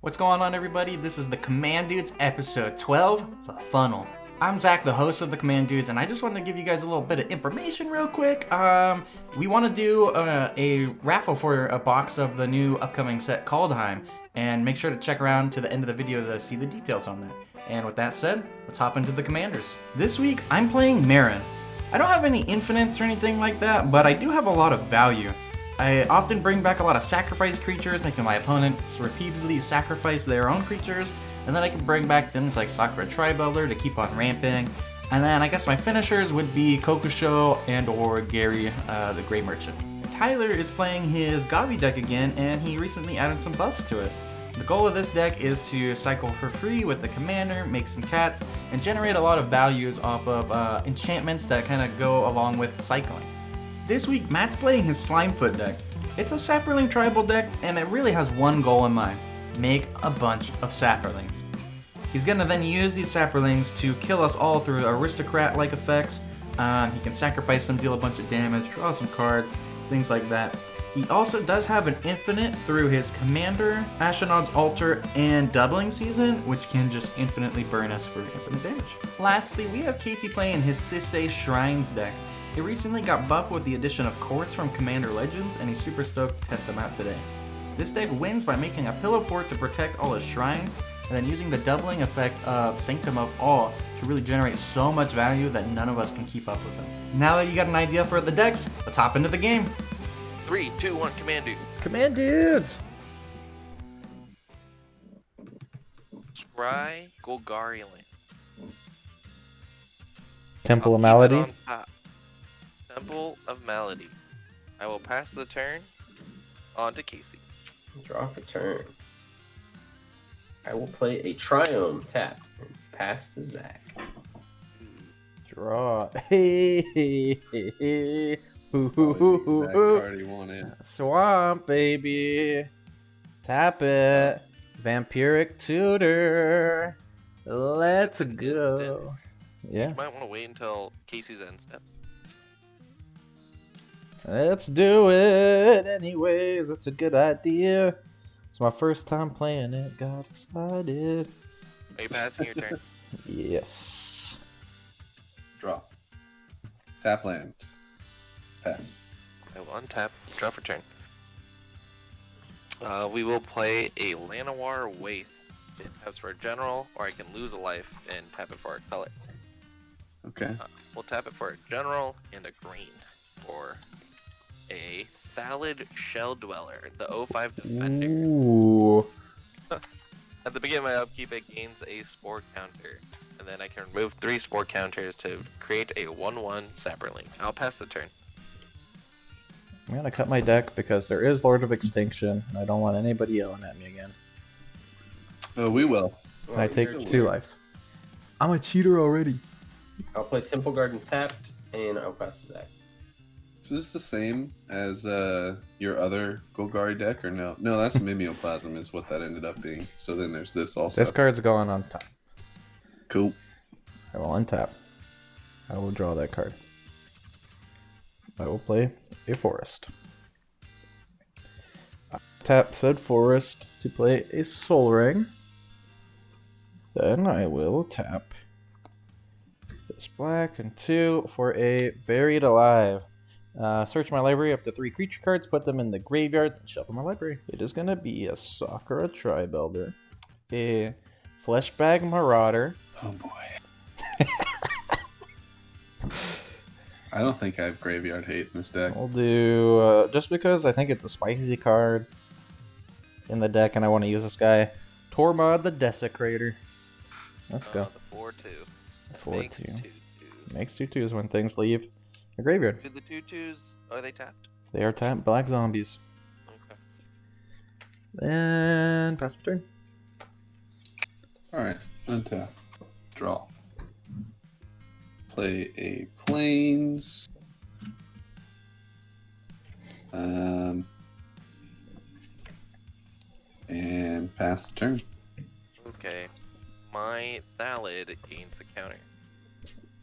What's going on, everybody? This is the Command Dudes, episode 12, The Funnel. I'm Zach, the host of the Command Dudes, and I just wanted to give you guys a little bit of information real quick. We want to do a raffle for a box of the new upcoming set, Kaldheim, and make sure to check around to the end of the video to see the details on that. And with that said, let's hop into the Commanders. This week, I'm playing Meren. I don't have any infinites or anything like that, but I do have a lot of value. I often bring back a lot of sacrifice creatures, making my opponents repeatedly sacrifice their own creatures, and then I can bring back things like Sakura Tribuilder to keep on ramping. And then I guess my finishers would be Kokusho and or Gary, the Grey Merchant. Tyler is playing his Gavi deck again, and he recently added some buffs to it. The goal of this deck is to cycle for free with the commander, make some cats, and generate a lot of values off of enchantments that kind of go along with cycling. This week, Matt's playing his Slimefoot deck. It's a Saproling tribal deck, and it really has one goal in mind: make a bunch of Saprolings. He's gonna then use these Saprolings to kill us all through aristocrat-like effects. He can sacrifice them, deal a bunch of damage, draw some cards, things like that. He also does have an infinite through his Commander, Ashnod's Altar, and Doubling Season, which can just infinitely burn us for infinite damage. Lastly, we have Casey playing his Sisay Shrines deck. It recently got buffed with the addition of courts from Commander Legends, and he's super stoked to test them out today. This deck wins by making a pillow fort to protect all his shrines, and then using the doubling effect of Sanctum of All to really generate so much value that none of us can keep up with him. Now that you got an idea for the decks, let's hop into the game. 3, 2, 1, Command Dude. Command Dudes! Scry Golgari Link. Temple of Malady. Temple of Malady. I will pass the turn on to Casey. Draw for turn. I will play a Triome tapped and pass to Zach. Draw. Hey, hey, hey, hey. Already won it. Swamp, baby. Tap it. Vampiric Tutor. Let's go. Yeah. You might want to wait until Casey's end step. Let's do it anyways. It's a good idea. It's my first time playing it. Got excited. Are you passing your turn? Yes. Draw. Tap land. Pass. I will untap, draw for turn. We will play a Llanowar Waste. It taps for a general, or I can lose a life and tap it for a color. Okay. We'll tap it for a general and a green. Or a Thallid Shell Dweller, the 05 Defender. Ooh. At the beginning of my upkeep, it gains a Spore counter. And then I can remove 3 Spore counters to create a 1/1 Saproling. I'll pass the turn. I'm gonna cut my deck because there is Lord of Extinction, and I don't want anybody yelling at me again. Oh, we will. And I take 2 life. I'm a cheater already. I'll play Temple Garden tapped and I'll pass to Zach. So is this the same as your other Golgari deck, or no? No, that's Mimeoplasm is what that ended up being. So then there's this also. This card's going on top. Cool. I will untap. I will draw that card. I will play a forest. I tap said forest to play a Soul Ring. Then I will tap this black and 2 for a Buried Alive. Search my library up to 3 creature cards, put them in the graveyard, and shuffle my library. It is going to be a Sakura Tribuilder, a Fleshbag Marauder. Oh boy. I don't think I have graveyard hate in this deck. We'll do, just because I think it's a spicy card in the deck and I want to use this guy, Tormod the Desecrator. Let's go. The 4/2. 4/2. Makes 2/2s when things leave the graveyard. Do the 2/2s, are they tapped? They are tapped black zombies. Okay. Then pass my turn. Alright, untap. Draw. Play a Plains. And pass the turn. Okay. My Thallid gains a counter.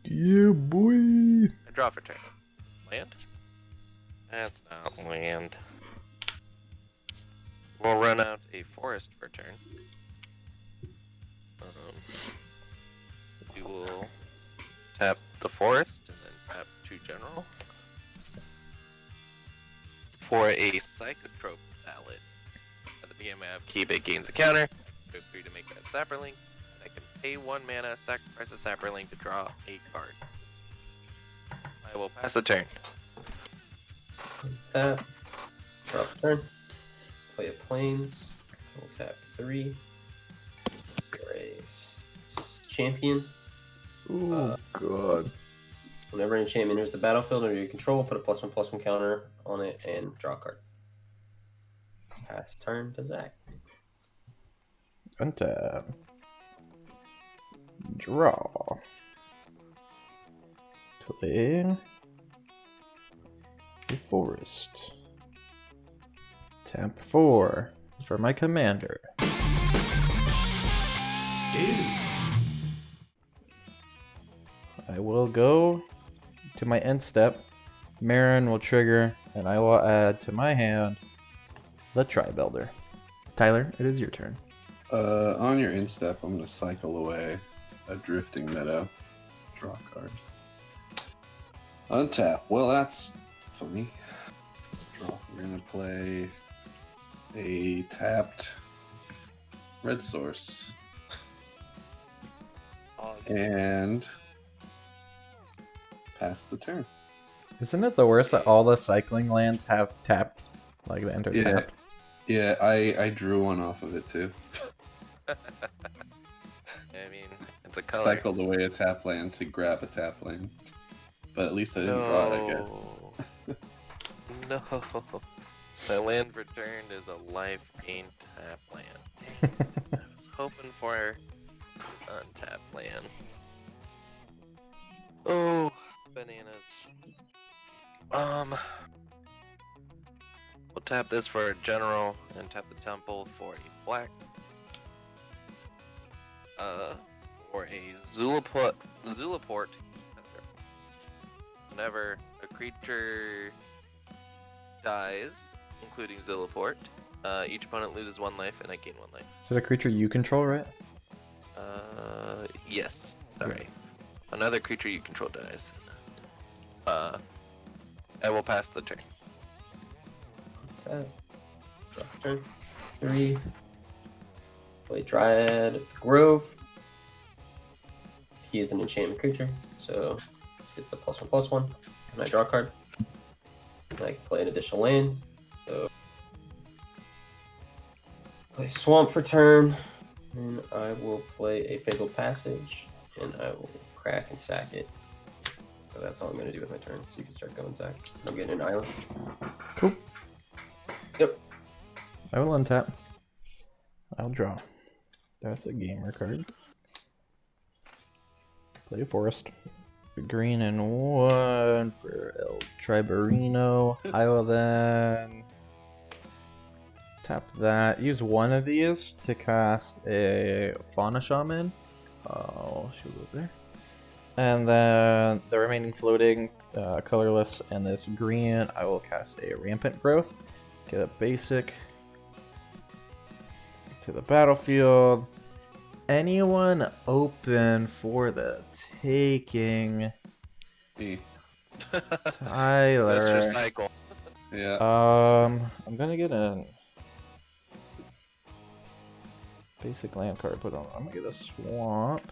Yeah, boy. I draw for turn. Land? That's not land. We'll run out a forest for turn. We will tap the forest and then tap 2 general. For a Psychotrope ballad. At the beginning of keep it gains a counter. Feel free to make that Sapperling. And I can pay 1 mana, sacrifice a Sapperling to draw a card. I will pass the turn. Tap. Drop turn. Play a plains. We'll tap 3. For a champion. Ooh, God. Whenever an enchantment enters the battlefield under your control, put a +1/+1 counter on it and draw a card. Pass turn to Zach. Untap. Draw. Play a forest. Tap 4 for my commander. I will go to my end step. Meren will trigger, and I will add to my hand the Tri-Builder. Tyler, it is your turn. On your instep, I'm going to cycle away a Drifting Meadow. Draw a card. Untap. Well, that's funny. Draw. We're going to play a tapped Red Source. And pass the turn. Isn't it the worst that all the cycling lands have tapped? Like the enter Yeah. tapped? Yeah, I drew one off of it too. I mean, it's a color. Cycled away a tap land to grab a tap land. But at least I didn't draw it, I guess. No. My land returned is a life gain tap land. I was hoping for untap land. Oh, bananas. We'll tap this for a general and tap the temple for a black. For a Zulaport. Whenever a creature dies, including Zulaport, each opponent loses 1 life and I gain 1 life. Is it a creature you control, right? Yes. Sorry. Another creature you control dies. I will pass the turn. Tap. Draw turn. 3. Play Dryad of the Grove. He is an enchantment creature, so it's a +1/+1. And I draw a card. And I can play an additional land. So play Swamp for turn. And I will play a Fatal Passage. And I will crack and sack it. So that's all I'm going to do with my turn. So you can start going, Zach. I'm getting an island. Cool. Yep. I will untap. I'll draw. That's a gamer card. Play a forest. Green and 1 for El Triberino. I will then tap that. Use one of these to cast a Fauna Shaman. Oh, she was there. And then the remaining floating, colorless, and this green, I will cast a Rampant Growth. Get a basic to the battlefield. Anyone open for the taking? Me. Tyler. Mr. Cycle. Yeah. I'm gonna get a basic land card put on. I'm gonna get a swamp.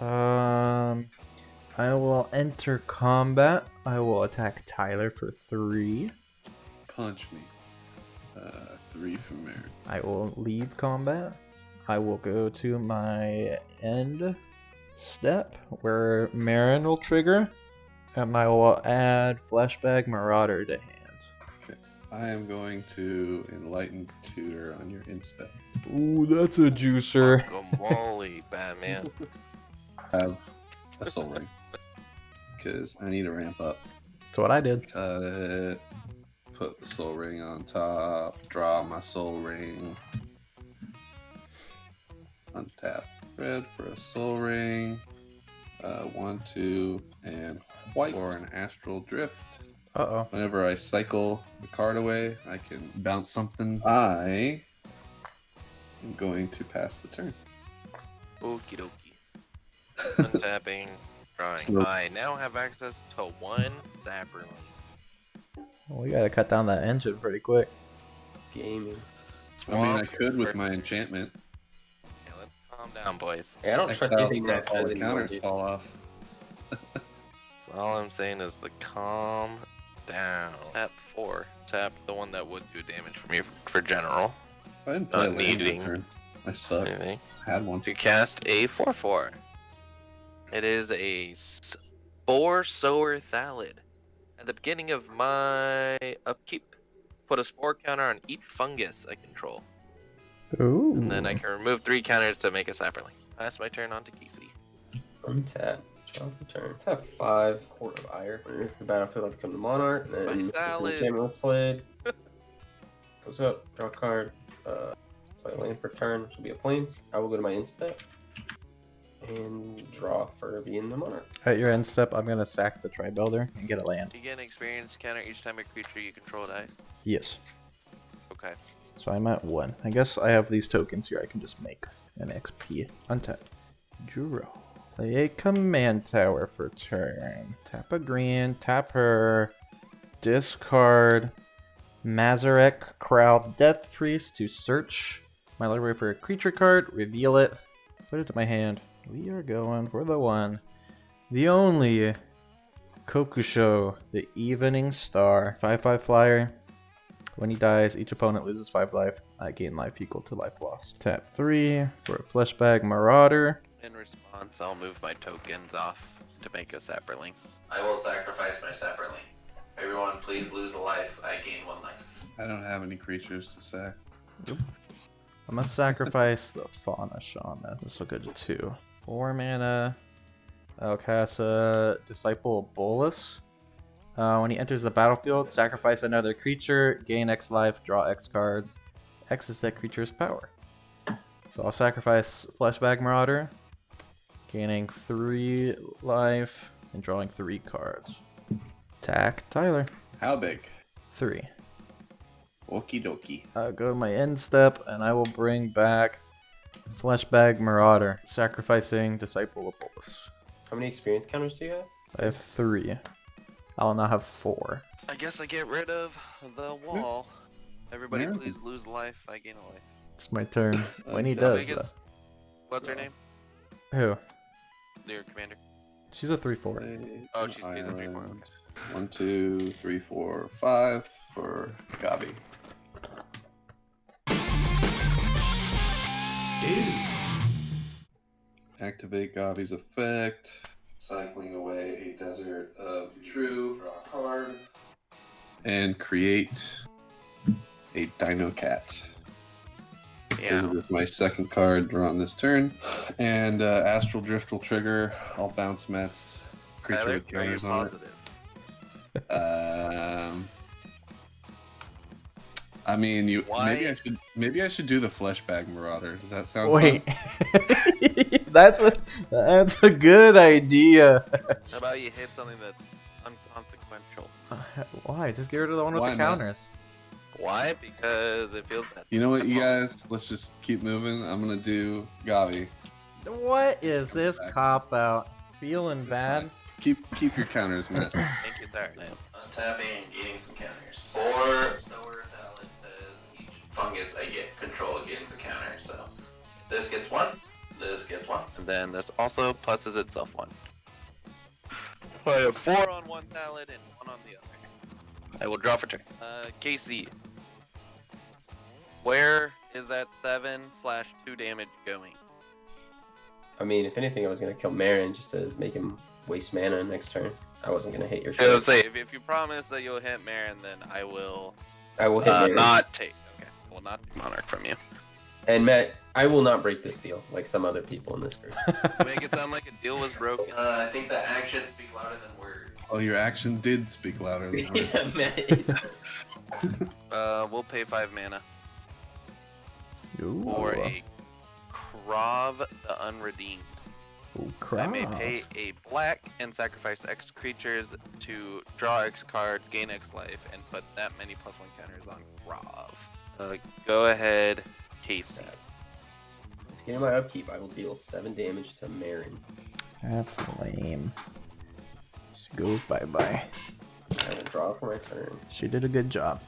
I will enter combat. I will attack Tyler for 3. Punch me. 3 from there. I will leave combat. I will go to my end step where Meren will trigger, and I will add Flashback Marauder to hand. I am going to Enlighten Tutor on your instep. Ooh, that's a juicer. Guacamole, Batman. Have a Soul Ring. Because I need to ramp up. That's what I did. Cut it. Put the Soul Ring on top. Draw my Soul Ring. Untap red for a Soul Ring. 1, 2, and white for an Astral Drift. Uh-oh. Whenever I cycle the card away, I can bounce something. I am going to pass the turn. Okie dokie. Untapping, drawing. So- I now have access to 1 Saproling. Well, we gotta cut down that engine pretty quick. Gaming. I mean, I Swamp could with for- my enchantment. Yeah, let's calm down, boys. Hey, I don't trust anything that all says the anymore, counters dude. fall off. So all I'm saying is to calm down. Tap 4. Tap the one that would do damage for me for general. I didn't play Not land that needing. turn. I suck. Anything. Had one. To cast a 4/4. It is a Spore Sower Thallid. At the beginning of my upkeep, put a spore counter on each fungus I control. Ooh. And then I can remove 3 counters to make a Saproling. Pass my turn on to Casey. Untap. Draw for turn. Tap 5. Court of Ire. When it enters the battlefield, I become the monarch. And then My salad. the enchantment was played. Goes up. Draw a card. Play a land per turn, which will be a plains. I will go to my end step and draw for being the monarch. At your end step, I'm gonna sack the Tri-Builder and get a land. You get an experience counter each time a creature you control dies. Yes. Okay. So I'm at 1. I guess I have these tokens here I can just make an XP. Untap. Draw. Play a command tower for turn. Tap a green, tap her, discard Mazarek Crowd Death Priest to search my library for a creature card, reveal it, put it to my hand. We are going for the one, the only Kokusho, the Evening Star. 5/5 flyer. When he dies, each opponent loses 5 life. I gain life equal to life lost. Tap 3 for a Fleshbag Marauder. In response, I'll move my tokens off to make a Saproling. I will sacrifice my Saproling. Everyone, please lose a life. I gain 1 life. I don't have any creatures to sack. I'm gonna sacrifice the Fauna Shaman. This will go to 2. 4 mana. I'll cast a Disciple of Bolus. When he enters the battlefield, sacrifice another creature, gain X life, draw X cards. X is that creature's power. So I'll sacrifice Fleshbag Marauder, gaining 3 life and drawing 3 cards. Attack Tyler. How big? 3. Okie dokie. Go to my end step, and I will bring back Fleshbag Marauder, sacrificing Disciple of Bolus. How many experience counters do you have? I have 3. I'll now have 4. I guess I get rid of the wall. Everybody, Yeah. please lose life. I gain a life. It's my turn. When he How does, big is- What's her name? Who? Your commander. She's a 3/4. Oh, she's a 3/4, okay. 1, 2, 3, 4, 5 for Gavi. Activate Gavi's effect. Cycling away a Desert of True. Draw a card. And create a Dino Cat. Yeah. This is my second card drawn on this turn. And Astral Drift will trigger. I'll bounce Mets. Creature Tyler, with are you counters on positive? it. I mean, Why? maybe I should do the Fleshbag Marauder. Does that sound Wait, fun? that's a good idea. How about you hit something that's unconsequential? Why? Just get rid of the one with Why the not? counters. Why? Because it feels bad. You know what, you guys? Let's just keep moving. I'm gonna do Gavi. What is this cop out? Feeling bad? Keep your counters, Matt. Thank you, sir. Untapping and gaining some counters. Or Sower Talent says each fungus I get control gains a counter. So this gets 1, this gets 1. And then this also pluses itself 1. I have 4 on one talent and 1 on the other. I will draw for turn. Casey. Where is that 7/2 damage going? I mean, if anything, I was gonna kill Meren just to make him waste mana next turn. I wasn't gonna hit your I will shit. say, if you promise that you'll hit Meren, then I will I will hit Meren. not take. Okay, I will not take Monarch from you. And Matt, I will not break this deal like some other people in this group. Make it sound like a deal was broken. I think the actions speak louder than words. Oh, your action did speak louder than words. Yeah, Matt. We'll pay 5 mana Ooh. for a Krav the Unredeemed. Oh, I crap. may pay a black and sacrifice X creatures to draw X cards, gain X life, and put that many +1 counters on Rav. Go ahead, Casey. In my upkeep, I will deal 7 damage to Meren. That's lame. She goes bye-bye. I will draw for my turn. She did a good job.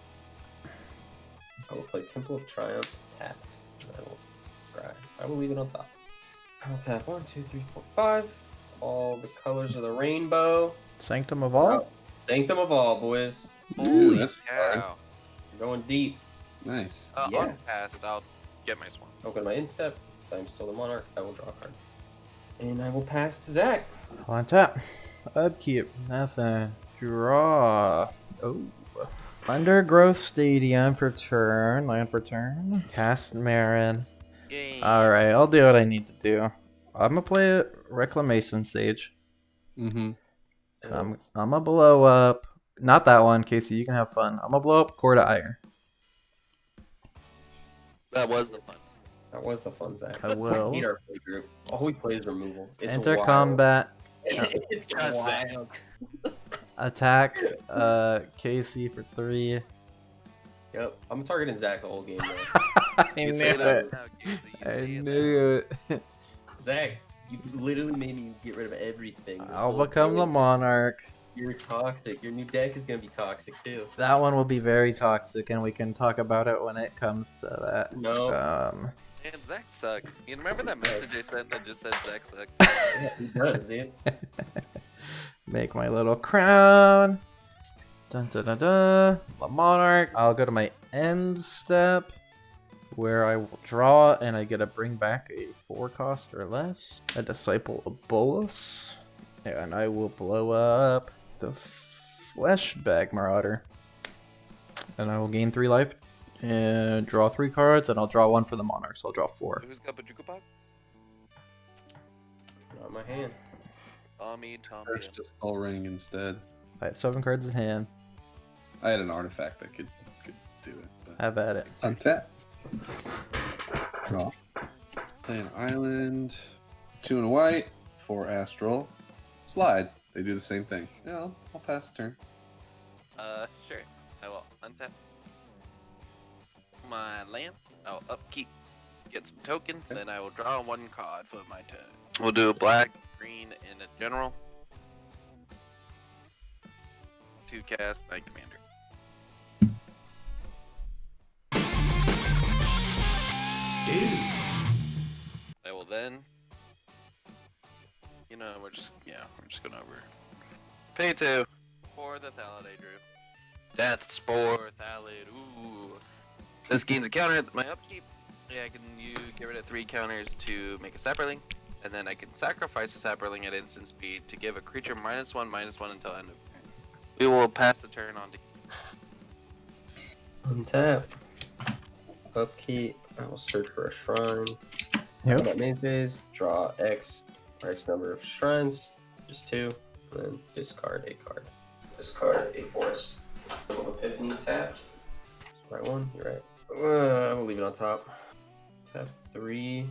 I will play Temple of Triumph tapped. I will leave it on top. I will tap 1, 2, 3, 4, 5. All the colors of the rainbow. Sanctum of all? Sanctum of all, boys. Holy that's cow. We're going deep. Nice. Yeah. On cast, I'll get my swan. Open my instep. Since I'm still the monarch, I will draw a card. And I will pass to Zach. On tap. Upkeep. Nothing. Draw. Oh. Undergrowth Stadium for turn. Land for turn. Cast Meren. Yay. Alright, I'll do what I need to do. I'm gonna play a Reclamation Sage. Mm-hmm. I'm gonna blow up. Not that one, Casey. You can have fun. I'm gonna blow up Core to Ire. That was the fun. That was the fun, Zach. I will. We need our play group. All we play is removal. It's Enter wild. combat. It's That's wild. Attack Casey for 3. Yep. I'm targeting Zach the whole game, man. I You knew say that it. now, Casey. You I say it knew it. Zach, you literally made me get rid of everything. this I'll whole become the game. monarch. You're toxic. Your new deck is gonna be toxic too. That one will be very toxic, and we can talk about it when it comes to that. No. Man, Zach sucks. You remember that message I sent that just said Zach sucks? Yeah, he does, dude. Make my little crown. Dun dun dun dun. The monarch. I'll go to my end step, where I will draw, and I get to bring back a 4 cost or less. A Disciple of Bolus. And I will blow up the Fleshbag Marauder. And I will gain 3 life. And draw 3 cards, and I'll draw 1 for the monarch, so I'll draw 4. Who's got Bajuka Pop? Not in my hand. Tommy. Search the Skull Ring instead. I have 7 cards in hand. I had an artifact that could do it. But... Have at it. Untap. Draw. Play an island. 2 and a white. 4 astral. Slide. They do the same thing. Yeah, I'll pass the turn. Sure. I will untap my lands. I'll upkeep, get some tokens, then I will draw 1 card for my turn. We'll do a black, green, and a general. 2 cast my commander. I will then. We're just going over. Pay 2 for the Thalid I drew. Death Spore Thalid. Ooh. This gains a counter at my upkeep. Yeah, I can get rid of 3 counters to make a Sapperling, and then I can sacrifice a Sapperling at instant speed to give a creature -1/-1 until end of turn. We will pass the turn on to. Untap. Upkeep. I will search for a shrine. Yep. That main phase. Draw X or X number of shrines. Just 2. And then discard a card. Discard a forest. Epiphany tapped. Right one. You're right. I will leave it on top. Tap 3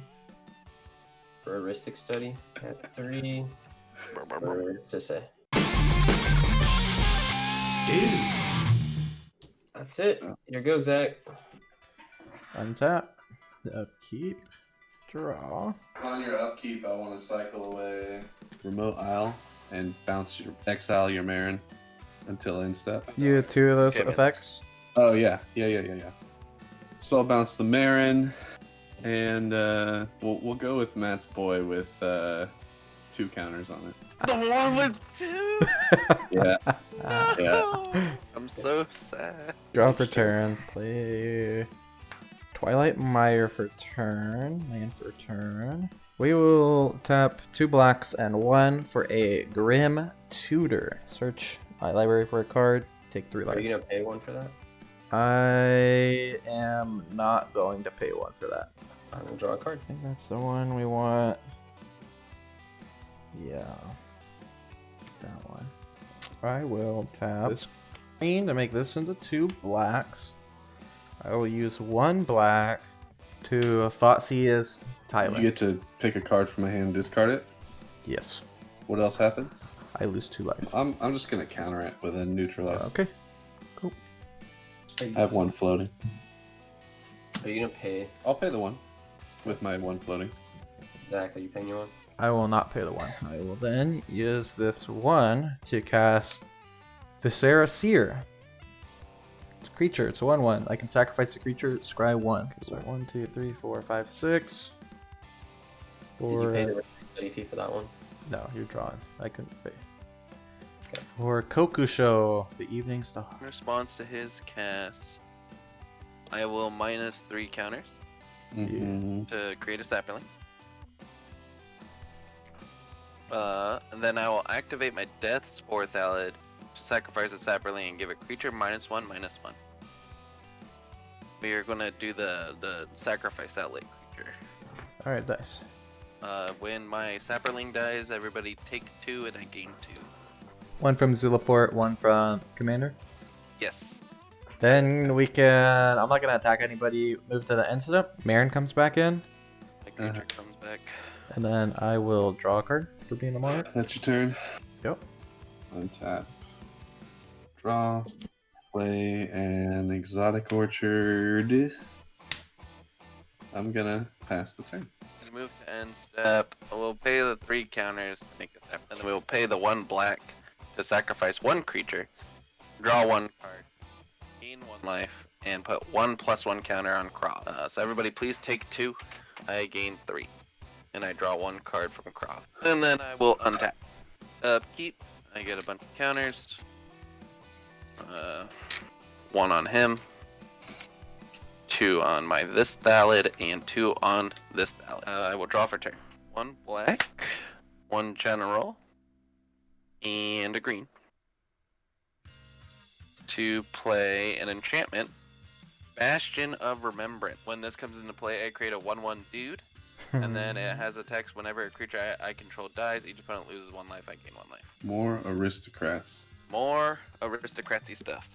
for heuristic study. Tap 3 for Sisay. That's it. Here goes Zach. Untap. The upkeep. Draw. On your upkeep, I want to cycle away Remote Isle and exile your Meren until end step. You have 2 of those Okay, effects. Oh yeah. So I'll bounce the Meren, and we'll go with Matt's boy with 2 counters on it. The one with 2. Yeah. Yeah. I'm so sad. Draw for turn. Play Twilight Mire for turn. Land for turn. We will tap 2 blacks and 1 for a Grim Tutor. Search my library for a card. Take 3 Are life. you gonna pay 1 for that? I am not going to pay 1 for that. I will draw a card. I think that's the one we want. Yeah. That one. I will tap this green to make this into 2 blacks. I will use 1 black to Thoughtsea's You Tyler. get to pick a card from my hand, discard it. Yes. What else happens? I lose 2 life. I'm just gonna counter it with a neutralize. Okay. Cool. I have 1 floating. Are you gonna pay? I'll pay the 1 with my 1 floating. Zach, are you paying your one? I will not pay the 1. I will then use this 1 to cast Viscera Seer. It's a creature. It's a 1/1. I can sacrifice the creature. Scry 1. Okay, so 1, 2, 3, 4, 5, 6. Did you pay the study fee for that one? No, you're drawing. I couldn't pay. Okay. For Kokusho, the Evening Star. In response to his cast, I will -3 counters Mm-hmm. to create a sapling. And then I will activate my Death Spore Thallid to sacrifice a sapling and give a creature -1/-1. We are gonna do the sacrifice that late creature. Alright, dice. When my sapling dies, everybody take 2 and I gain 2. 1 from Zulaport, 1 from Commander. Yes. Then we can. I'm not gonna attack anybody. Move to the end step. Meren comes back in, The creature comes back. and then I will draw a card for being a monarch. That's your turn. Yep. Untap. Draw. Play an Exotic Orchard. I'm gonna pass the turn. Gonna move to end step. We'll pay the 3 counters to make a sapling. And we'll pay the 1 black to sacrifice 1 creature. Draw 1 card. Gain 1 life. And put 1+1 counter on Croft. So everybody please take 2. I gain 3. And I draw 1 card from Croft. And then I will untap. Upkeep. I get a bunch of counters. 1 on him. 2 on my this Thallid, and 2 on this Thallid. I will draw for turn. 1 black, 1 general, and a green. To play an enchantment, Bastion of Remembrance. When this comes into play, I create a 1/1 dude, and then it has a text: whenever a creature I control dies, each opponent loses 1 life, I gain 1 life. More aristocrats. More aristocracy stuff.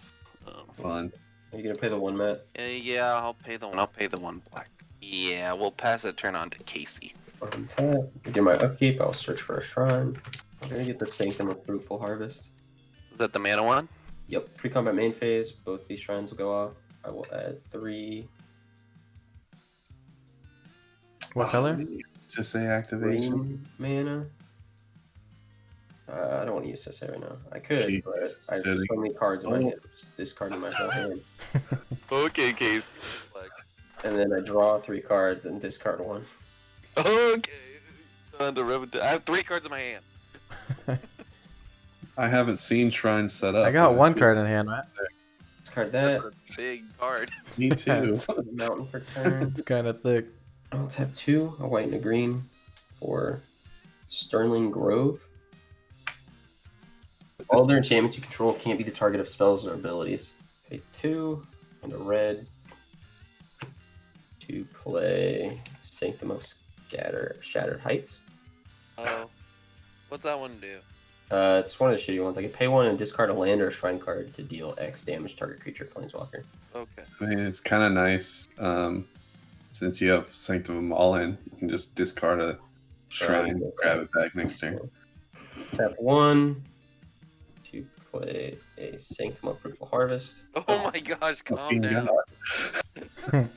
Fun. Are you gonna pay the 1, Matt? Yeah, I'll pay the 1. I'll pay the 1 black. Yeah, we'll pass the turn on to Casey. Untap. Do my upkeep. I'll search for a shrine. I'm gonna get the Sanctum of Fruitful Harvest. Is that the mana one? Yep. Pre-combat main phase. Both these shrines will go off. I will add 3 What color? Sisay activation. green mana. I don't want to use this right now. I could, Jeez, but I have silly. so many cards in my hand. Just discarding my whole hand. Okay, Casey. And then I draw 3 cards and discard 1. Okay. On to I have 3 cards in my hand. I haven't seen shrines set up. I got but 1 feel- card in hand, Matt. Discard that. That's a big card. Me too. Mountain for turn. It's kind of thick. I'll tap 2, a white and a green for Sterling Grove. All their enchantments you control can't be the target of spells or abilities. Pay 2 and a red to play Sanctum of Shattered Heights. Oh. What's that one do? It's one of the shitty ones. I can pay 1 and discard a land or a shrine card to deal X damage target creature planeswalker. Okay. I mean, it's kind of nice. Since you have Sanctum of Malin, you can just discard a shrine, grab it back next turn. Tap 1 to play a Sanctum of Fruitful Harvest. Oh my gosh, calm Fucking down. God.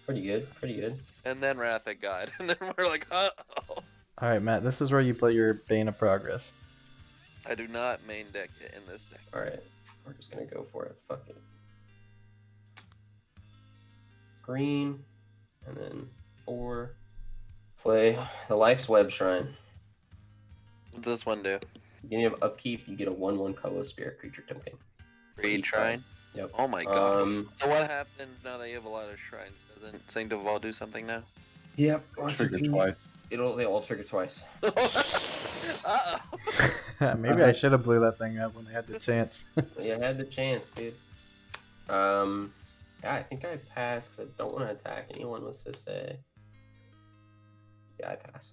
Pretty good, pretty good. And then Wrath of God. And then we're like, uh-oh. Alright, Matt, this is where you play your Bane of Progress. I do not main deck it in this deck. Alright, we're just gonna go for it. Fuck it. Green, and then 4. Play the Life's Web Shrine. What's this one do? Beginning of upkeep, you get a 1/1 colorless spirit creature token. Read Shrine? Yep. Oh my god. Um, So what happens now that you have a lot of shrines? Doesn't Sanctum of All do something now? Yep. Trigger twice. They all trigger twice. Uh-oh. Maybe I should have blew that thing up when I had the chance. You had the chance, dude. Yeah, I think I pass because I don't want to attack anyone with Sisay. Yeah, I pass.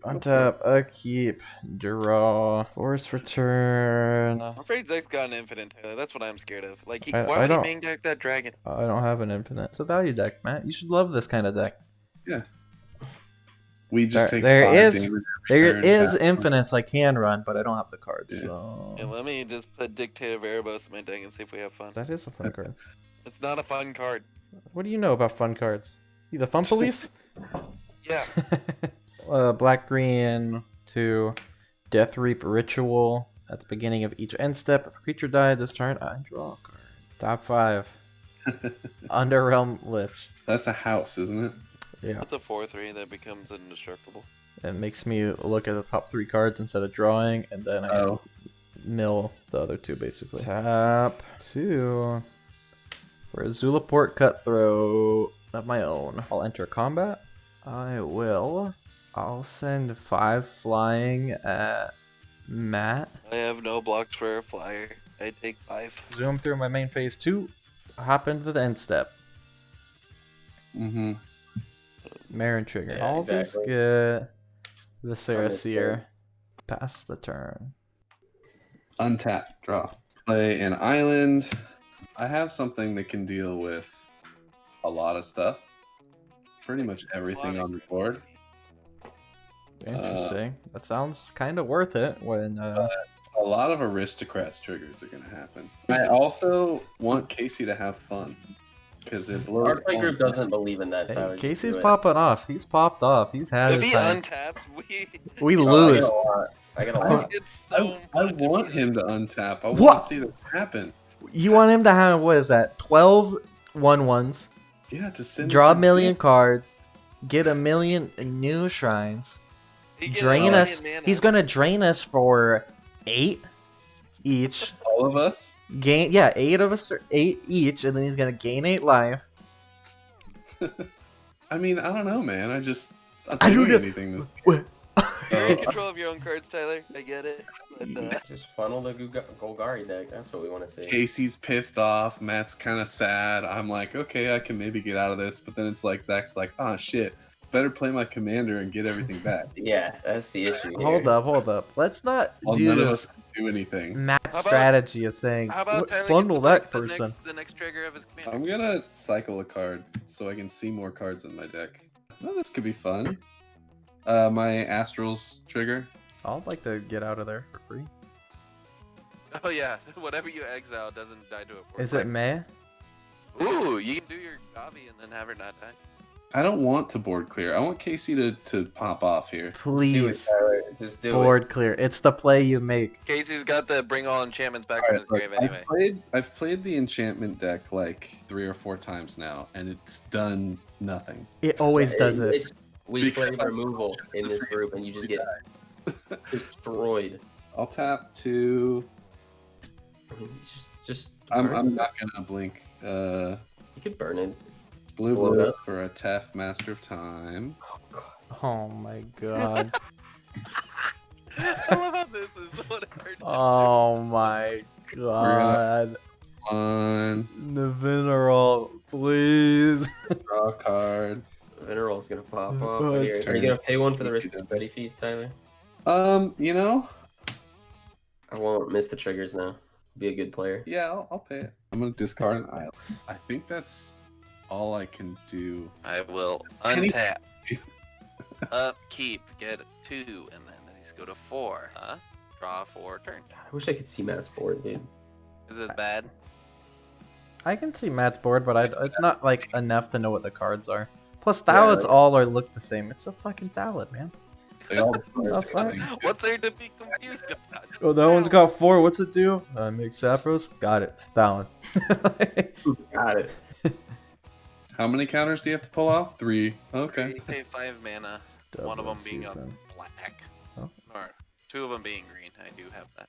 Untap, upkeep, draw, force return. I'm afraid Zach's got an infinite, Taylor. That's what I'm scared of. Like, I why would he don't- main deck that dragon? I don't have an infinite. It's a value deck, Matt. You should love this kind of deck. Yeah. We just take there 5 is- damage every There turn. is Tap. infinites I can run, but I don't have the cards. Yeah. So And let me just put Dictator Erebos in my deck and see if we have fun. that is a fun card. It's not a fun card. What do you know about fun cards? You the fun police? Yeah. Black green to Death Reap Ritual. At the beginning of each end step, if a creature died this turn, I draw a card. Top 5. Underrealm Lich. That's a house, isn't it? Yeah. That's a 4/3 that becomes indestructible. It makes me look at the top 3 cards instead of drawing, and then I mill the other 2 basically. Tap 2 for a Zulaport Cutthroat of my own. I'll enter combat. I'll send 5 flying at Matt. I have no blocks for a flyer. I take 5. Zoom through my main phase 2. Hop into the end step. Mm-hmm. Meren trigger. Yeah, I'll just exactly. get the Sarah Understood. Seer. Pass the turn. Untap, draw. Play an island. I have something that can deal with a lot of stuff. Pretty much everything on the board. Interesting. That sounds kind of worth it when A lot of aristocrats triggers are going to happen. I also want Casey to have fun because it blows. Our play on- group doesn't believe in that. hey, Tyler. Just Casey's do it. popping off. He's popped off. He's had If his he time. untaps, We Oh, lose. I got a lot. it's so I much. want him to untap. I want What? to see this happen. You want him to have, what is that, 12 1/1s, Yeah, to send draw a the- million cards, get a million new shrines, He gets drain a us. million mana. He's going to drain us for 8 each. all of us. Gain, yeah, 8 of us, 8 each, and then he's going to gain 8 life. I mean, I don't know, man. I'm I not don't doing know. anything this. What? You're in control of your own cards, Tyler. I get it. But, Just funnel the Golgari deck. That's what we want to see. Casey's pissed off. Matt's kind of sad. I'm like, okay, I can maybe get out of this. But then it's like Zach's like, oh shit, better play my commander and get everything back. Yeah, that's the issue. Hold up. Let's not Well, do none of this. us can do anything. Matt's How about- strategy is saying, how about Tyler funnel gets that to break person. the next trigger of his commander? I'm gonna cycle a card so I can see more cards in my deck. Oh, this could be fun. My Astral's trigger. I'd like to get out of there for free. Oh yeah, whatever you exile doesn't die to a board. Is it May? Ooh, you can do your Gavi and then have her not die. I don't want to board clear. I want Casey to pop off here. Do it, Please. Tyler. Just do Board clear. It's the play you make. Casey's got the bring all enchantments back All from right, his look, grave anyway. I've played the enchantment deck like 3 or 4 times now, and it's done nothing. It always it. does this. We Because play removal in this group, and you just get destroyed. I'll tap 2. I mean, just I'm not gonna blink. You could burn it. Blue Blow it blue up. for a Toth Master of Time. Oh my god. I love how this is what it turned into. Oh my god. On The mineral, please. draw a card. Mineral's gonna pop off. Oh, Here. it's Are you gonna pay one for the risk of turn. steady feet, Tyler? You know, I won't miss the triggers now. Be a good player. yeah, I'll pay it. I'm gonna discard an island. I think that's all I can do. I will Any- untap. Upkeep, get a 2, and then these go to 4. Draw 4 turn. I wish I could see Matt's board, dude. Is it bad? I can see Matt's board, but it's not like enough to know what the cards are. Plus, Thalids all look the same. It's a fucking Thalid, man. They all The fuck? What's there to be confused about? Oh, that one's got 4. What's it do? Make Sapros. Got it. It's Thalid. Got it. How many counters do you have to pull off? 3. Okay. You pay 5 mana, one of them being a Season. black. Oh. Or 2 of them being green. I do have that.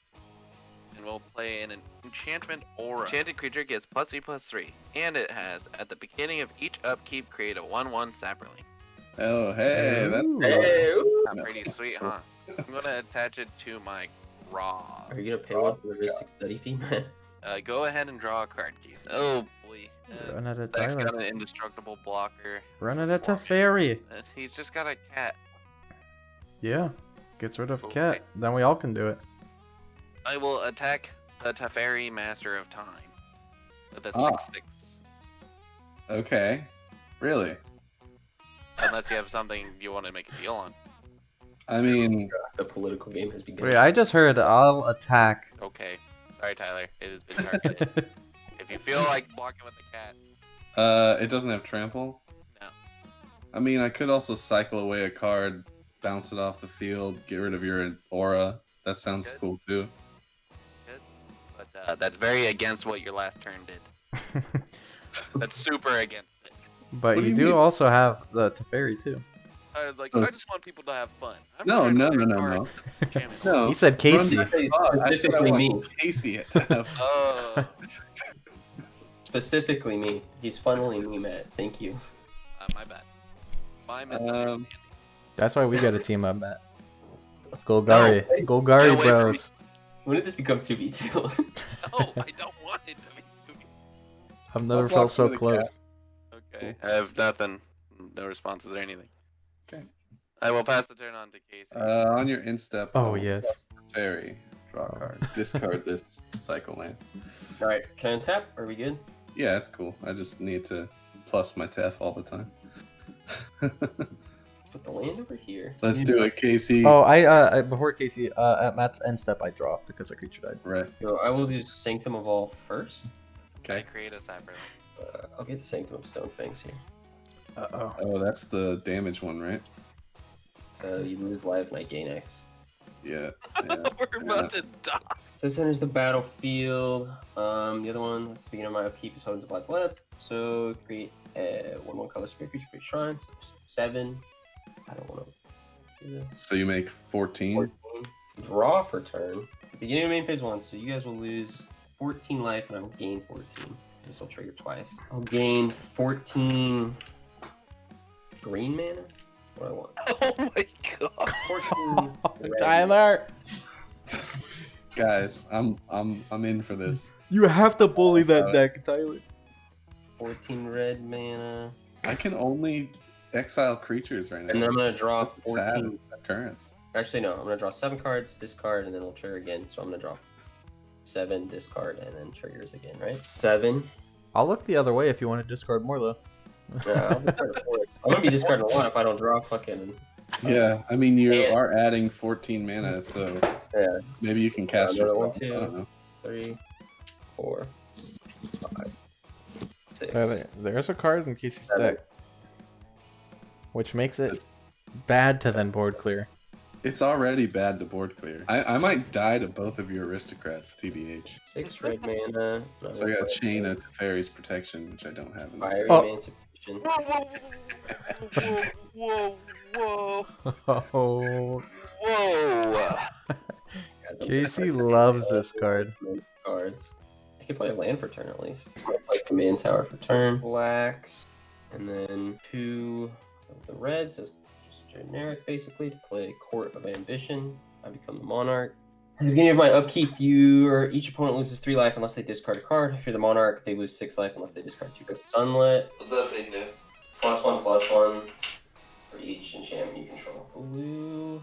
And we'll play an enchantment aura. Enchanted creature gets +3/+3. And it has, at the beginning of each upkeep, create a 1/1 Sapperling. Oh, hey, that's Ooh. Hey, ooh. Not pretty sweet, huh? I'm gonna attach it to my raw. Are you gonna pay one for the risk of steady feet, man? Go ahead and draw a card, Keith. Oh boy. Run it at Zach's Tyler. got an indestructible blocker. Run it at Teferi. He's just got a cat. Yeah. Gets rid of Okay. Cat. Then we all can do it. I will attack the Teferi Master of Time with a Ah. 6/6. okay. Really? Unless you have something you want to make a deal on. I mean, The political game has begun. Wait, I just heard I'll attack. Okay. Sorry, Tyler. It has been targeted. If you feel like walking with the cat, it doesn't have trample. no. I mean, I could also cycle away a card, bounce it off the field, get rid of your aura. That sounds Good. cool too. But that's very against what your last turn did. That's super against it. But What do you you do mean? also have the Teferi too. I was like, Oh, I just want people to have fun. I'm No, trying to no, play no, a no, card no. for jamming. No. He said Casey. Run back. I said I Specifically want me. Casey to have. Oh, Specifically me. He's funneling me, Matt. Thank you. my bad. My misunderstanding. That's why we got a team up, Matt. Golgari. No, Golgari Get away from bros. When did this become 2v2? No, I don't want it to be. I've never I'll felt block so for the close. Okay. I have nothing. No responses or anything. Okay. I will pass the turn on to Casey. On your instep. Oh, yes. Fairy. Draw a card. Discard this cycle land. Alright, can I tap? Are we good? Yeah, it's cool. I just need to plus my TEF all the time. Put the land over here. Let's do it, Casey. Oh, I before Casey, at Matt's end step, I draw because a creature died. Right. So I will do Sanctum of All first. Can I Okay. create a cyber? I'll get Sanctum of Stone Fangs here. Uh-oh. Oh, that's the damage one, right? So you lose life and I gain X. Yeah. We're about to die. So this enters the battlefield. The other one, that's the beginning of my upkeep, is Hones of Life Left. So create a 1/1 color spirit creature for each shrine. So 7. I don't want to do this. So you make 14. 14. Draw for turn. Beginning of main phase 1. So you guys will lose 14 life and I will gain 14. This will trigger twice. I'll gain 14 green mana. What do I want? Oh my god. 14 red. Tyler, Guys, I'm in for this. you have to bully that deck, Tyler. 14 red mana. I can only exile creatures right now. And then I'm going to draw It's sad 14. occurrence. Actually, no. I'm going to draw 7 cards, discard, and then it'll trigger again. So I'm going to draw 7, discard, and then triggers again, right? 7. I'll look the other way if you want to discard more, though. I'll discard a 4. I'm going to be discarding a lot if I don't draw fucking... Yeah, I mean you And- are adding 14 mana, so Yeah. maybe you can cast Another your one, spell. I don't know. 3, 4, 5, 6. Tyler, there's a card in Casey's 7. deck, which makes it bad to then board clear. It's already bad to board clear. I might die to both of your aristocrats, TBH. 6 red mana. So I got Chain of Teferi's Protection, which I don't have in this. Fiery Oh. Emancipation. Whoa, whoa, Oh, whoa. Guys, I'm Casey discarding loves this card. cards. I can play a land for turn at least. I'll play Command Tower for turn. Blacks. And then 2 of the reds as just generic basically to play Court of Ambition. I become the Monarch. At the beginning of my upkeep, each opponent loses 3 life unless they discard a card. If you're the Monarch, they lose 6 life unless they discard 2 cards. Sunlit. What's up, big dude? +1/+1 for each enchantment you control. Blue.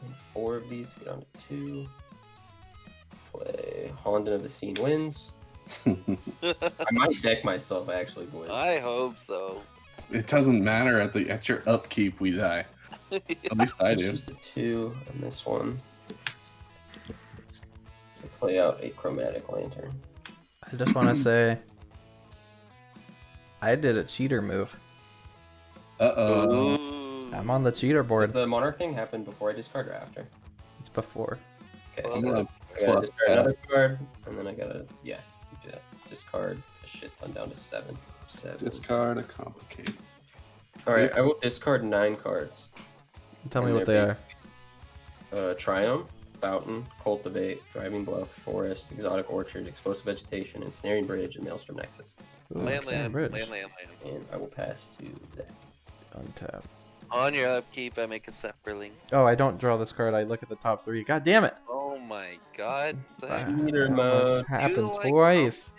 And 4 of these to get onto 2. Play Honden of the Scene Wins. I might deck myself actually, boys. I hope so. It doesn't matter at your upkeep we die. At least I It's do. just a 2 on this one. To play out a Chromatic Lantern. I just want to say, I did a cheater move. Uh-oh. Ooh. I'm on the cheater Does board. the Monarch thing happen before I discard or after? It's before. Okay, I'm so gonna I gotta plus discard that. another card, and then I gotta, yeah, you do that. Discard a shit ton down to 7. 7. Discard a complicate. Alright, I will discard 9 cards. Tell me And what they they're are. Triumph, Fountain, Cultivate, Driving Bluff, Forest, Exotic Orchard, Explosive Vegetation, Ensnaring Bridge, and Maelstrom Nexus. Ooh, Land, Sand land, Bridge. land, land, land. And I will pass to Zach. Untap. On your upkeep, I make a Zeppelin. Oh, I don't draw this card. I look at the top 3. God damn it! Oh my god. Zach. Cheater That mode. almost happened You like twice.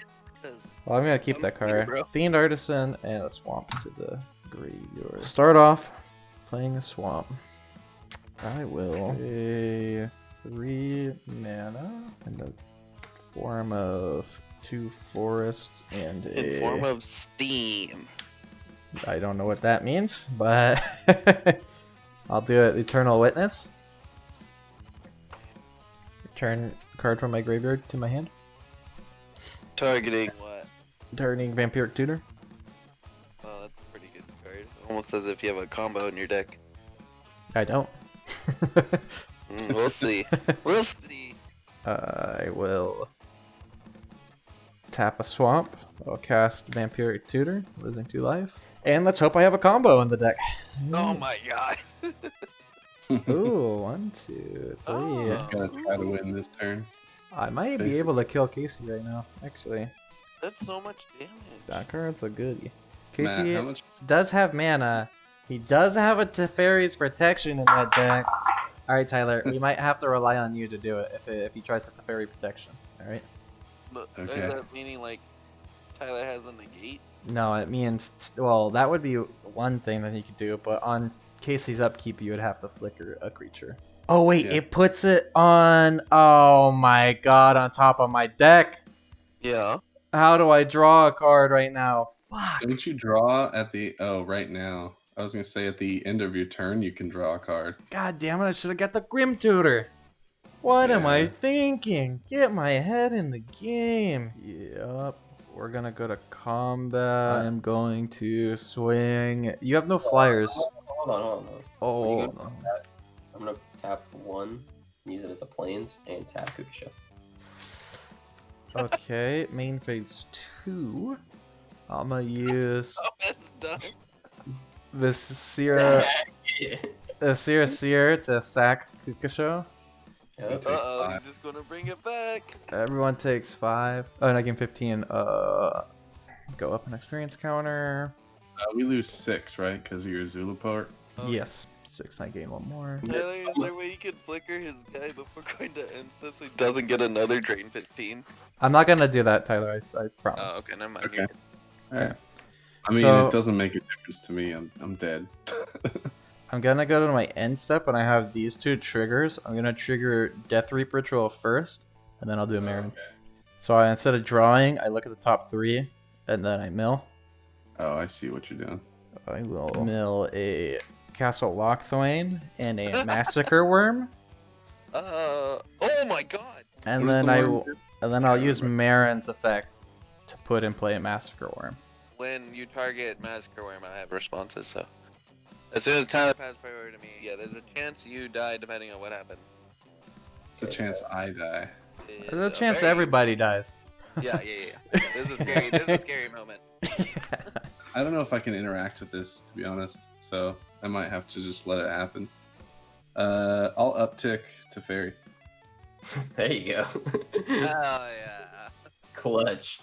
pumpkins. Well, I'm gonna keep I'm that cheater, card. bro. Fiend Artisan and a Swamp to the graveyard. Start off playing a Swamp. I will a 3 mana in the form of 2 forests and In a form of steam. I don't know what that means, but I'll do it. Eternal Witness. Return a card from my graveyard to my hand. Targeting what? Turning Vampiric Tutor. Oh, that's a pretty good card. Almost as if you have a combo in your deck. I don't. We'll see. We'll see. I will tap a swamp. I'll cast Vampiric Tutor, losing 2 life. And let's hope I have a combo in the deck. Oh my god. Ooh, 1, 2, 3. Oh. He's gonna try to win this turn. I might be able to kill Casey right now, actually. That's so much damage. That card's a goodie. Matt, Casey how much? does have mana. He does have a Teferi's Protection in that deck. Alright, Tyler, we might have to rely on you to do it if he tries to Teferi Protection. Alright? But Okay. is that meaning like Tyler has a negate? No, it means, well, that would be one thing that he could do, but on Casey's upkeep, you would have to flicker a creature. Oh, wait, Yeah. it puts it on, oh my god, on top of my deck. Yeah. How do I draw a card right now? Fuck. Don't you draw at the? Oh, right now. I was gonna say at the end of your turn you can draw a card. God damn it, I should have got the Grim Tutor. What am I Yeah. thinking? Get my head in the game. Yep. We're gonna go to combat. I am going to swing. You have no flyers. Hold on. Oh, When you no. I'm gonna tap 1, use it as a plains, and tap Cookie Show. Okay, main phase 2. I'm gonna use Oh, that's done. Viscera Seer to sack Kukasho. Yep. Uh-oh, he's just gonna bring it back. Everyone takes 5. Oh, and I gain 15. Go up an experience counter. We lose 6, right? Because of your Zulu part. Oh. Yes, 6. I gain 1 more. Tyler, is there a way you can flicker his guy before going to end step so he doesn't get another drain 15? I'm not gonna do that, Tyler. I promise. Oh, okay, never mind. Okay. You're good. Alright. I mean, So- it doesn't make a difference to me. I'm dead. I'm gonna go to my end step and I have these 2 triggers. I'm gonna trigger Death Reap Ritual first, and then I'll do a Meren. So instead of drawing, I look at the top 3, and then I mill. Oh, I see what you're doing. I will mill a Castle Lochthwain and a Massacre Worm, Oh my god! and What does then the I worm will, do? and then I'll use Meren's effect to put in play a Massacre Worm. When you target Massacre Worm, I have responses, so. As soon as Tyler passes priority to me, yeah, there's a chance you die depending on what happens. It's a chance I die. There's a chance everybody dies. Yeah. This is scary. This is a scary moment. I don't know if I can interact with this, to be honest. So I might have to just let it happen. I'll uptick to fairy. There you go. Oh yeah. Clutch.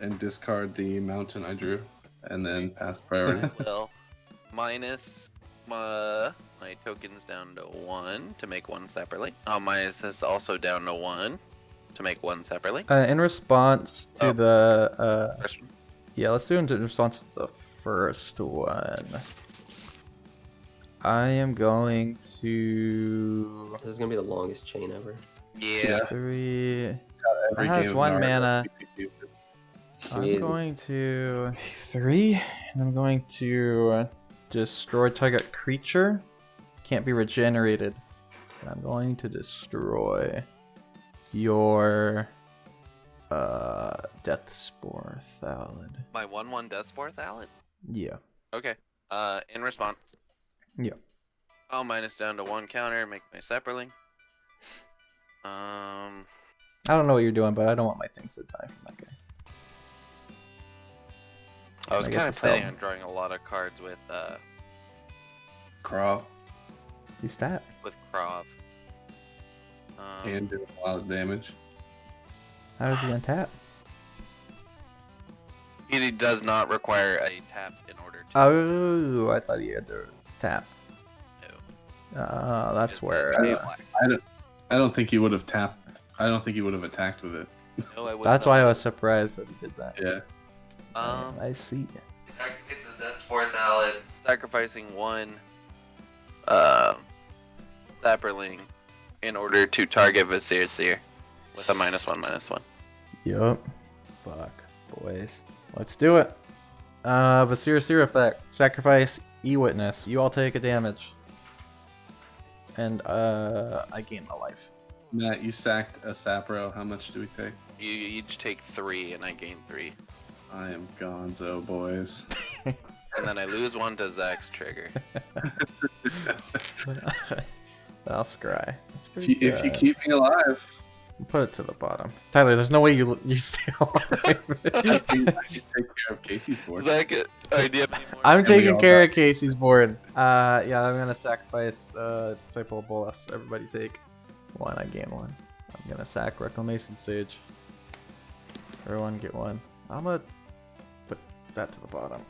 And discard the mountain I drew, and then pass priority. Well, minus my tokens down to 1 to make 1 separately. Minus is also down to 1 to make 1 separately. In response to Oh. the First one. yeah, let's do it in response to the first one. I am going to This is gonna be the longest chain ever. Yeah. 3. Every It has game of 1 Naruto mana. CCP. I'm Jeez. going to 3, and I'm going to destroy target creature. Can't be regenerated. And I'm going to destroy your Death Spore Thallid. My 1/1 Death Spore Thallid? Yeah. Okay. In response. Yeah. I'll minus down to 1 counter, make my separately. I don't know what you're doing, but I don't want my things to die from that guy. I was I guess kind of it's planning that on drawing a lot of cards with Craw He's stat. Krav. can do a lot of damage. How is he on tap? He does not require a tap in order to. Oh, I thought he had to tap. No. That's It where. says black. I don't think he would have tapped. I don't think he would have attacked with it. No, I would That's not. why I was surprised that he did that. Yeah. I see. Activate the Death Spore Thallid, sacrificing 1 Sapperling in order to target Viscera with a -1/-1. Yup. Fuck, boys. Let's do it. Vasir Seer effect. Sacrifice E-Witness. You all take a damage. And I gain a life. Matt, you sacked a Sapro. How much do we take? You each take 3, and I gain 3. I am gonzo, boys. And then I lose 1 to Zach's trigger. I'll scry. That's If pretty you good. keep me alive, Put it to the bottom. Tyler, there's no way you stay alive. I can take care of Casey's board. Zach, do you have any more? I'm And we taking all care die. of Casey's board. Yeah, I'm gonna sacrifice Disciple of Bolas. Everybody take 1. I gain 1. I'm gonna sack Reclamation Sage. Everyone get 1. I'm gonna put that to the bottom.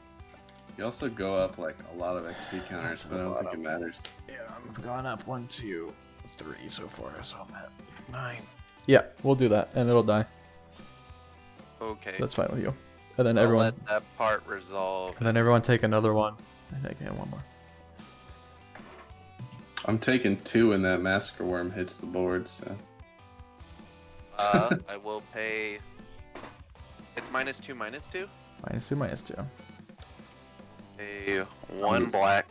You also go up like a lot of XP counters, but I don't think it matters. Yeah, I've gone up 1, 2, 3 so far, so I'm at 9. Yeah, we'll do that, and it'll die. Okay. That's fine with you. And then I'll everyone, let that part resolve. and then everyone take another 1. And I gain 1 more. I'm taking 2 and that Massacre Worm hits the board, so. I will pay. It's -2, -2. -2, -2. Pay 1 black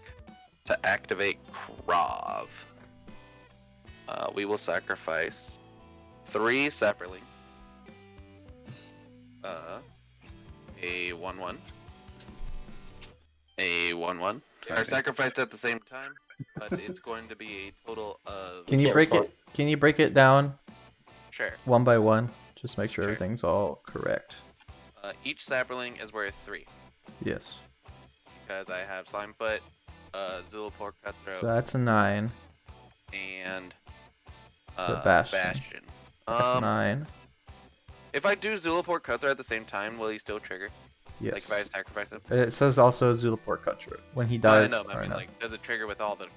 to activate Krav. We will sacrifice 3 separately. A 1/1. A 1/1. Are sacrificed at the same time, but it's going to be a total of. Can you can't break respond. it? Can you break it down Sure. 1 by 1? Just make sure Sure. everything's all correct. Each sapling is worth 3 Yes. because I have Slimefoot, Zulaport Cutthroat, So that's a 9. and The Bastion. That's 9. If I do Zulaport Cutthroat at the same time, will he still trigger? Yes. Like if I sacrifice him? It says also Zulaport Cutthroat when he No, dies. I know. I or mean, no. like, does it trigger with all the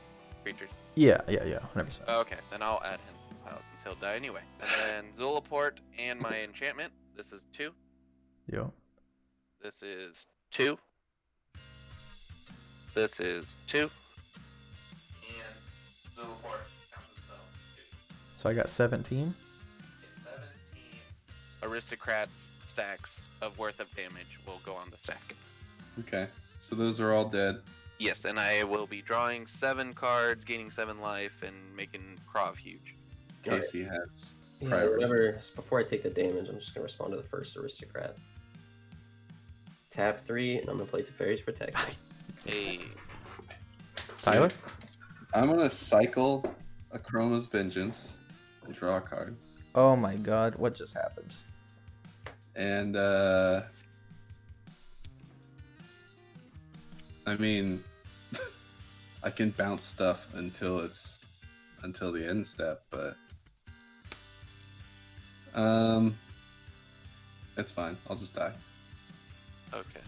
creatures? Yeah, 100%. Okay, then I'll add him since he'll die anyway. And then Zulaport and my enchantment. This is 2. Yo. This is 2. This is 2. And Zulaport counts himself 2. So I got 17. It's 17 aristocrats stacks of worth of damage will go on the stack. Okay, so those are all dead. Yes, and I will be drawing 7 cards, gaining 7 life, and making Krav huge. Alright. Casey has Yeah, priority. whenever, before I take the damage, I'm just gonna respond to the first aristocrat. Tap 3, and I'm gonna play Teferi's Protection. Hey, Tyler? I'm gonna cycle a Chroma's Vengeance and draw a card. Oh my god, what just happened? And I mean, I can bounce stuff until the end step, but it's fine. I'll just die. okay.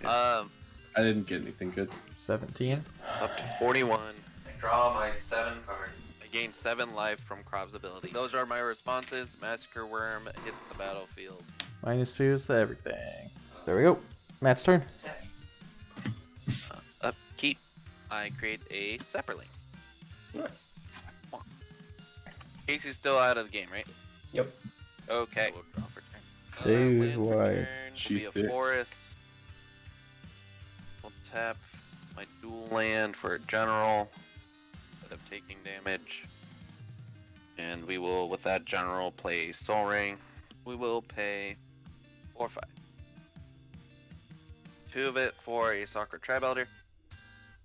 I didn't get anything good. 17. Up to 41. I draw my 7 cards. I gain 7 life from Krav's ability. Those are my responses. Massacre Worm hits the battlefield. -2s to everything. There we go. Matt's turn. Upkeep. I create a Sapperling. Nice. Casey's still out of the game, right? Yep. Okay. We'll draw for turn. Dude, Land for why? turn will She be a thick. forest. We'll tap my dual land for a general instead of taking damage. And we will, with that general, play Soul Ring. We will pay 4 or 5. 2 of it for a Soccer Tribe Elder,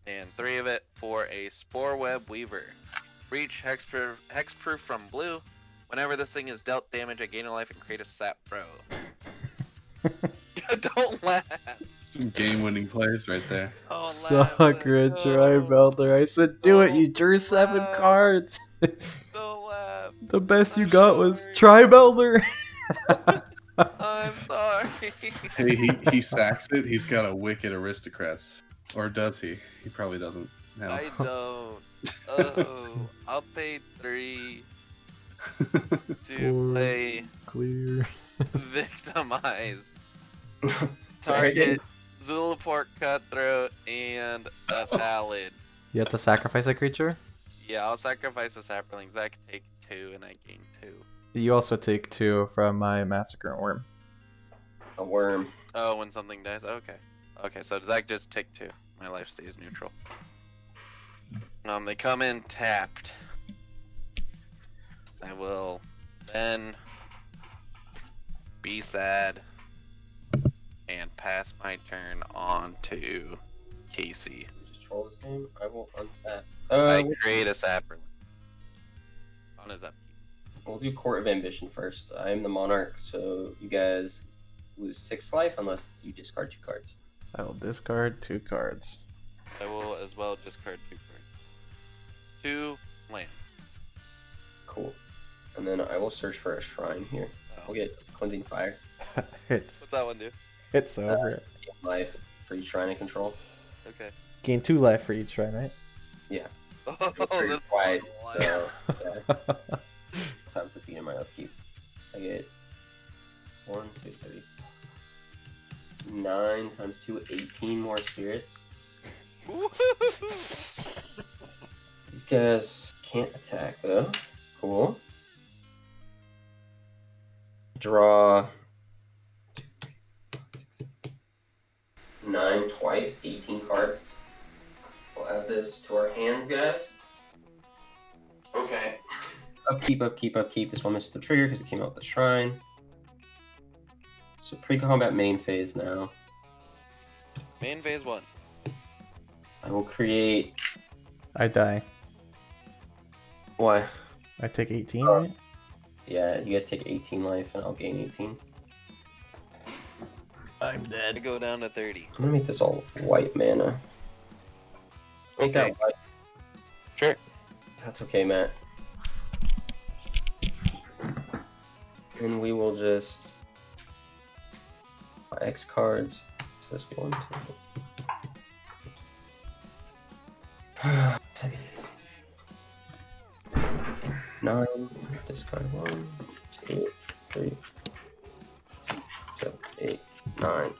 and 3 of it for a Spore Web Weaver. Reach hexproof from blue. Whenever this thing is dealt damage, I gain a life and create a Sap Pro. Don't laugh. Some game-winning plays right there. Don't laugh. Soccer Tribe Elder. I said do it, you drew 7 Wow. cards. Don't laugh. The best you I'm got was sorry. Tribe Elder. I'm sorry. Hey, he sacks it. He's got a wicked aristocrats, or does he? He probably doesn't. No. I don't. Oh, I'll pay 3 to Four. play Clear. Victimize. Target, Zulaport Cutthroat, and a Thallid. You have to sacrifice a creature? Yeah, I'll sacrifice a Sapperling. Zach take 2 and I gain 2. You also take 2 from my Massacre Worm. A worm. Oh, when something dies? Okay. Okay, so Zach just take 2. My life stays neutral. They come in tapped. I will then be sad and pass my turn on to Casey. Just troll this game. I will untap. I create a sapperling on his upkeep. We'll do Court of Ambition first. I am the Monarch, so you guys lose 6 life unless you discard 2 cards. I will discard 2 cards. I will as well discard 2 cards. 2 lands. Cool. And then I will search for a shrine here. I'll get Cleansing Fire. It's What's that one do? it's over. Life for each shrine I control. Okay. Gain 2 life for each shrine, right? Yeah. Oh, Trade that's twice, a lot. so yeah. Time to feed in my upkeep. I get 1, 2, 3. 9 times 2, 18 more spirits. These guys can't attack though. Cool. Draw 9 twice, 18 cards. We'll add this to our hands, guys. Okay. Upkeep, upkeep, upkeep. This one missed the trigger because it came out with the shrine. So pre-combat main phase now. Main phase 1. I will create. I die. Why? I take 18, right? Yeah, you guys take 18 life and I'll gain 18. I'm I dead. go down to 30. I'm gonna make this all white mana. Make Okay. that white. Sure. That's okay, Matt. And we will just X cards. So this 1, 2, 9. Discard 1, 2, 3, 7, 8, 9.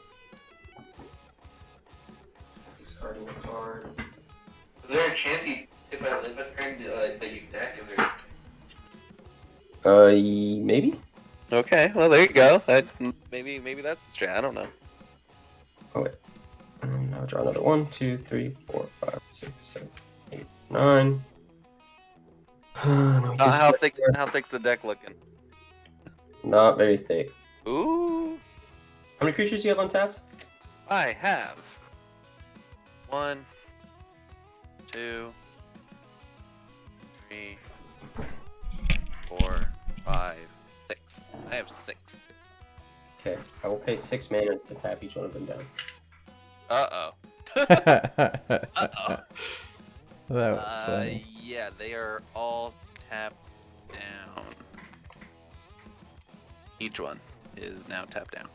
Discarding a card. Is there a chance if I live a turn that you deck? Maybe? Okay, well there you go. Maybe that's the strat. I don't know. Oh wait. And now draw another 1, 2, 3, 4, 5, 6, 7, 8, 9. No, How thick's the deck looking? Not very thick. Ooh, How many creatures do you have untapped? I have 1, 2, 3, 4, 5, 6. I have 6. Okay, I will pay 6 mana to tap each one of them down. Uh-oh. That was funny. Yeah, they are all tapped down. Each one is now tapped down.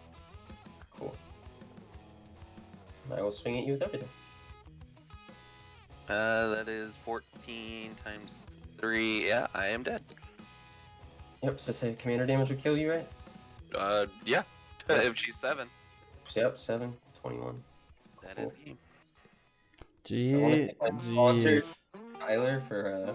Cool. And I will swing at you with everything. That is 14 times 3. Yeah, I am dead. Yep, so say commander damage would kill you, right? Yeah. If she's 7, Yep, 7, 21. that is game. I want to thank my sponsor, Jeez. Tyler, for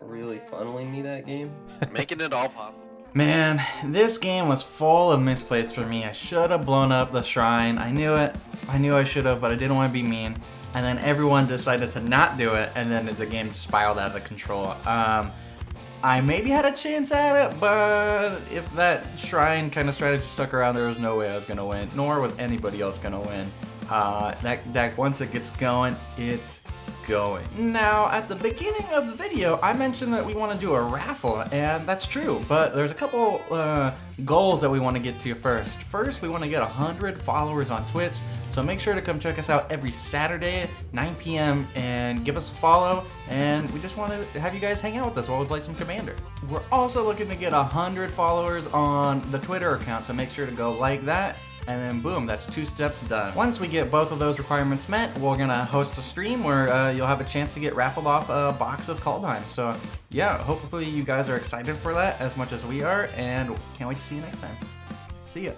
really funneling me that game. Making it all possible. Man, this game was full of misplays for me. I should have blown up the shrine. I knew it. I knew I should have, but I didn't want to be mean. And then everyone decided to not do it, and then the game spiraled out of control. I maybe had a chance at it, but if that shrine kind of strategy stuck around, there was no way I was going to win, nor was anybody else going to win. That deck, once it gets going, it's going. Now, at the beginning of the video, I mentioned that we want to do a raffle, and that's true, but there's a couple goals that we want to get to first. First, we want to get 100 followers on Twitch, so make sure to come check us out every Saturday, 9 p.m., and give us a follow, and we just want to have you guys hang out with us while we play some Commander. We're also looking to get 100 followers on the Twitter account, so make sure to go like that, and then boom, that's 2 steps done. Once we get both of those requirements met, we're gonna host a stream where you'll have a chance to get raffled off a box of Kaldheim. So yeah, hopefully you guys are excited for that as much as we are, and can't wait to see you next time. See ya.